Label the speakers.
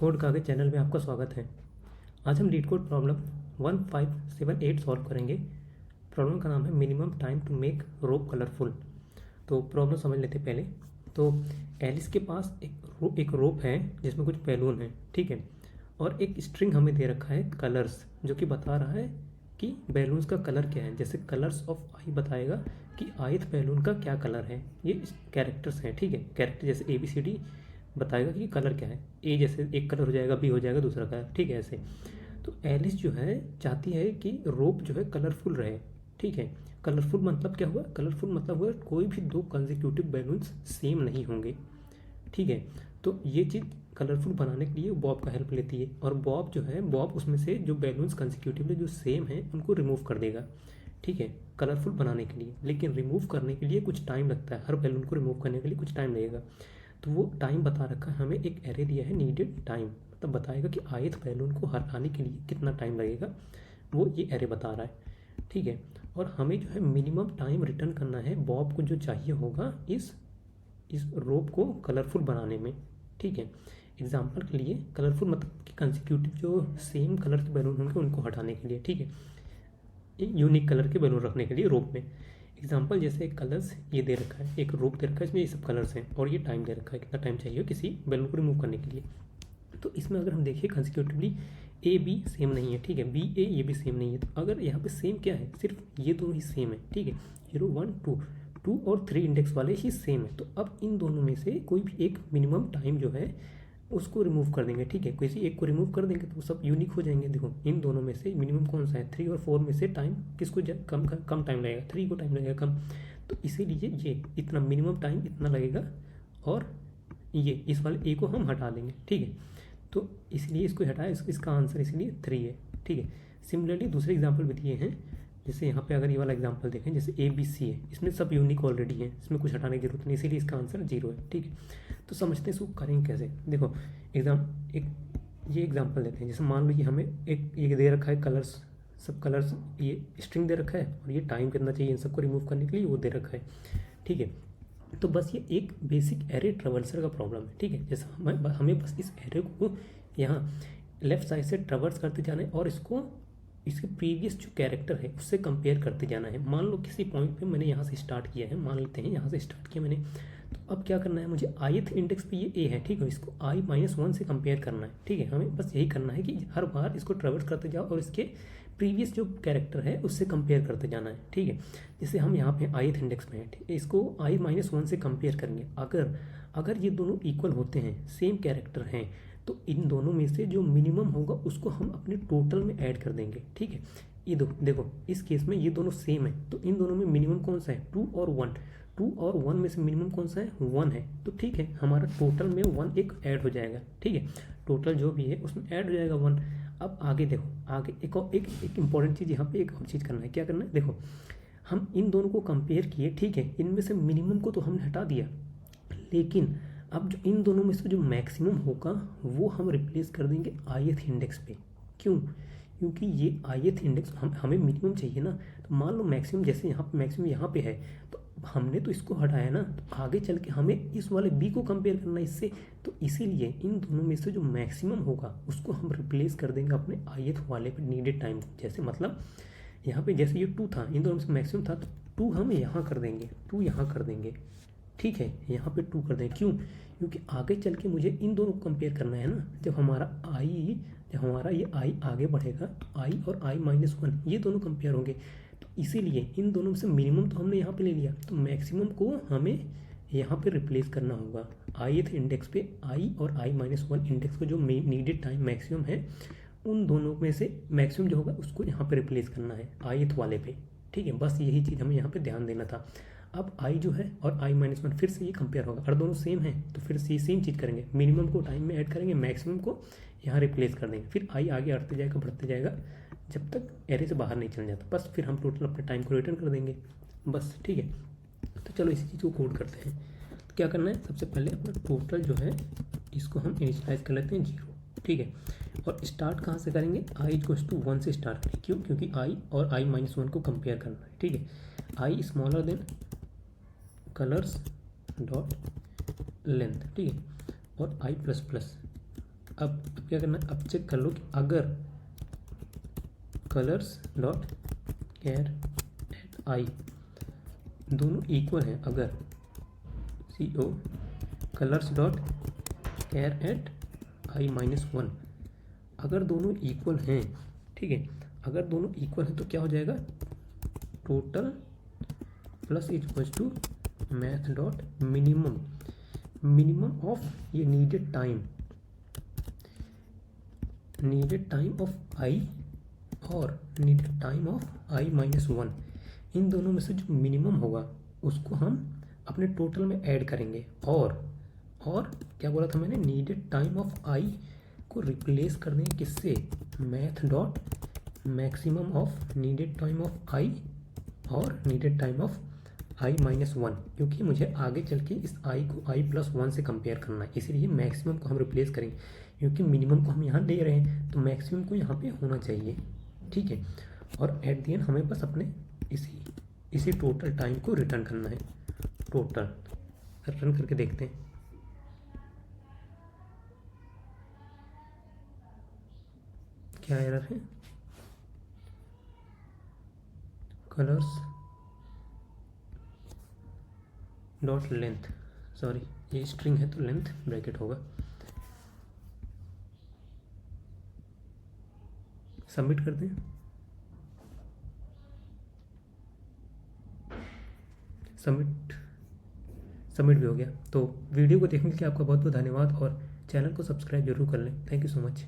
Speaker 1: Code का आगे channel में आपका स्वागत है। आज हम लीड कोड प्रॉब्लम 1578 सॉल्व करेंगे। प्रॉब्लम का नाम है minimum time to make rope colourful. तो प्रॉब्लम समझ लेते पहले। तो एलिस के पास एक रोप है जिसमें कुछ बैलून है, ठीक है, और एक स्ट्रिंग हमें दे रखा है कलर्स, जो कि बता रहा है कि बैलून्स का कलर क्या है। जैसे कलर्स ऑफ आई बताएगा कि ith बैलून का क्या कलर है। ये कैरेक्टर्स हैं, ठीक है, कैरेक्टर जैसे ABCD बताएगा कि कलर क्या है। ए जैसे एक कलर हो जाएगा, बी हो जाएगा दूसरा कलर, ठीक है, ऐसे। तो एलिस जो है चाहती है कि रोप जो है कलरफुल रहे, ठीक है। कलरफुल मतलब क्या हुआ? कलरफुल मतलब हुआ कोई भी दो कंसेक्यूटिव बैलून्स सेम नहीं होंगे, ठीक है। तो ये चीज़ कलरफुल बनाने के लिए बॉब का हेल्प लेती है, और बॉब जो है, बॉब उसमें से जो बैलून्स कंसेक्यूटिवली जो सेम है उनको रिमूव कर देगा, ठीक है, कलरफुल बनाने के लिए। लेकिन रिमूव करने के लिए कुछ टाइम लगता है, हर बैलून को रिमूव करने के लिए कुछ टाइम लगेगा। तो वो टाइम बता रखा है हमें, एक एरे दिया है नीडेड टाइम, मतलब बताएगा कि ith बैलून को हटाने के लिए कितना टाइम लगेगा, वो ये एरे बता रहा है, ठीक है। और हमें जो है मिनिमम टाइम रिटर्न करना है बॉब को जो चाहिए होगा इस रोप को कलरफुल बनाने में, ठीक है। एग्जाम्पल के लिए कलरफुल मतलब कि कंसेक्यूटिव जो सेम कलर के बैलून होंगे उनको हटाने के लिए, ठीक है, एक यूनिक कलर के बैलून रखने के लिए रोप में। एग्जाम्पल जैसे कलर्स ये दे रखा है, एक रोप दे रखा है, इसमें ये सब कलर्स हैं, और ये टाइम दे रखा है कितना टाइम चाहिए किसी बैलून को रिमूव करने के लिए। तो इसमें अगर हम देखिए कंसेक्यूटिवली ए बी सेम नहीं है, ठीक है, बी ए ये भी सेम नहीं है। तो अगर यहाँ पे सेम क्या है, सिर्फ ये दोनों ही सेम है, ठीक है, 0 1 2 2 और 3 इंडेक्स वाले ही सेम है। तो अब इन दोनों में से कोई भी एक मिनिमम टाइम जो है उसको रिमूव कर देंगे, ठीक है, किसी एक को रिमूव कर देंगे तो वो सब यूनिक हो जाएंगे। देखो इन दोनों में से मिनिमम कौन सा है, 3 और 4 में से टाइम किसको कम कम टाइम लगेगा, 3 को टाइम लगेगा कम। तो इसीलिए ये इतना मिनिमम टाइम इतना लगेगा, और ये इस वाले ए को हम हटा देंगे, ठीक है। तो इसलिए इसको हटाया, इसका आंसर इसलिए 3 है, ठीक है। सिमिलरली दूसरे एग्जाम्पल भी दिए हैं, जैसे यहाँ पे अगर ये वाला एग्जाम्पल देखें, जैसे ABC है, इसमें सब यूनिक ऑलरेडी है, इसमें कुछ हटाने की जरूरत नहीं, इसीलिए इसका आंसर 0 है, ठीक है। तो समझते हैं इसको करेंगे कैसे। देखो एक ये एग्जाम्पल देते हैं। जैसे मान लो कि हमें एक ये दे रखा है कलर्स, सब कलर्स, ये स्ट्रिंग दे रखा है, और ये टाइम कितना चाहिए इन सबको रिमूव करने के लिए वो दे रखा है, ठीक है। तो बस ये एक बेसिक एरे ट्रेवर्सर का प्रॉब्लम है, ठीक है। जैसे हमें बस इस एरे को यहाँ लेफ्ट साइड से ट्रेवर्स करते जाना है, और इसको इसके प्रीवियस जो कैरेक्टर है उससे कंपेयर करते जाना है। मान लो किसी पॉइंट पे मैंने यहाँ से स्टार्ट किया है, मान लेते हैं यहाँ से स्टार्ट किया मैंने, तो अब क्या करना है मुझे, ith इंडेक्स पे ये a है, ठीक है, इसको i-1 से कंपेयर करना है, ठीक है। हमें बस यही करना है कि हर बार इसको ट्रेवर्स करते जाओ और इसके प्रीवियस जो कैरेक्टर है उससे कंपेयर करते जाना है, ठीक है। जैसे हम यहाँ पे ith इंडेक्स में है, ठीक है, इसको i-1 से कंपेयर करेंगे। अगर ये दोनों इक्वल होते हैं, सेम कैरेक्टर हैं, तो इन दोनों में से जो मिनिमम होगा उसको हम अपने टोटल में ऐड कर देंगे, ठीक है। ये देखो इस केस में ये दोनों सेम है, तो इन दोनों में मिनिमम कौन सा है, 2 और 1। 2 और 1 में से मिनिमम कौन सा है, 1 है। तो ठीक है, हमारा टोटल में 1 एक ऐड हो जाएगा, ठीक है, टोटल जो भी है उसमें ऐड हो जाएगा 1। अब आगे देखो, आगे एक और एक इंपॉर्टेंट चीज़ यहाँ पे एक और चीज़ करना है। क्या करना है, देखो हम इन दोनों को कंपेयर किए, ठीक है, इनमें से मिनिमम को तो हमने हटा दिया, लेकिन अब जो इन दोनों में से जो मैक्सिमम होगा वो हम रिप्लेस कर देंगे ith इंडेक्स पे। क्यों? क्योंकि ये ith इंडेक्स हमें मिनिमम चाहिए ना। तो मान लो मैक्सिमम, जैसे यहाँ पे मैक्सिमम यहाँ पे है, तो हमने तो इसको हटाया ना, तो आगे चल के हमें इस वाले b को कंपेयर करना है इससे। तो इसीलिए इन दोनों में से जो मैक्सिमम होगा उसको हम रिप्लेस कर देंगे अपने ith वाले पे नीडेड टाइम को। जैसे मतलब यहाँ पे जैसे ये 2 था, इन दोनों में से मैक्सिमम था, तो 2 हम यहाँ कर देंगे, 2 यहाँ कर देंगे, ठीक है, यहाँ पे 2 कर दें। क्यों? क्योंकि आगे चल के मुझे इन दोनों को कंपेयर करना है ना। जब हमारा ये i आगे बढ़ेगा तो i और i-1 ये दोनों कंपेयर होंगे। तो इसीलिए इन दोनों में से मिनिमम तो हमने यहाँ पे ले लिया, तो मैक्सिमम को हमें यहाँ पे रिप्लेस करना होगा ith इंडेक्स पे। i और i-1 इंडेक्स को जो नीडेड टाइम मैक्सिमम है, उन दोनों में से मैक्सिमम जो होगा उसको यहाँ पे रिप्लेस करना है ith वाले पे, ठीक है। बस यही चीज़ हमें यहाँ पे ध्यान देना था। अब i जो है और i-1 फिर से ये कंपेयर होगा, अगर दोनों सेम है तो फिर से सेम चीज़ करेंगे, मिनिमम को टाइम में ऐड करेंगे, मैक्सिमम को यहाँ रिप्लेस कर देंगे। फिर i आगे बढ़ते जाएगा जब तक एरे से बाहर नहीं चल जाता, बस फिर हम टोटल अपने टाइम को रिटर्न कर देंगे, बस, ठीक है। तो चलो इसी चीज़ को कोड करते हैं। तो क्या करना है, सबसे पहले अपना टोटल जो है इसको हम इनिशियलाइज कर लेते हैं 0, ठीक है। और स्टार्ट कहाँ से करेंगे, i=1 से स्टार्ट करें। क्यों? क्योंकि i और i-1 को कंपेयर करना है, ठीक है। i smaller than colours dot length, ठीक है, और i++ अब क्या करना है, अब चेक कर लो कि अगर colors dot char at i दोनों इक्वल हैं, अगर CO colors dot char at i -1 अगर दोनों इक्वल हैं, ठीक है, अगर दोनों इक्वल हैं तो क्या हो जाएगा, total plus equals to math dot minimum of ये नीडेड टाइम ऑफ आई और नीडेड टाइम ऑफ आई -1, इन दोनों में से जो मिनिमम होगा उसको हम अपने टोटल में ऐड करेंगे। और क्या बोला था मैंने, नीडेड टाइम ऑफ आई को रिप्लेस कर देंगे किससे, math dot maximum of needed time of आई और नीडेड टाइम ऑफ आई -1, क्योंकि मुझे आगे चल के इस आई को i+1 से कंपेयर करना है, इसीलिए मैक्सिमम को हम रिप्लेस करेंगे, क्योंकि मिनिमम को हम यहाँ ले रहे हैं तो मैक्सिमम को यहाँ पे होना चाहिए, ठीक है। और एट दी एंड हमें बस अपने इसी टोटल टाइम को रिटर्न करना है। टोटल रन करके देखते हैं, क्या एरर है, कलर्स डॉट लेंथ, सॉरी ये स्ट्रिंग है तो लेंथ ब्रैकेट होगा। सबमिट कर दें, सबमिट भी हो गया। तो वीडियो को देखने के लिए आपका बहुत बहुत धन्यवाद और चैनल को सब्सक्राइब जरूर कर लें। Thank you so much.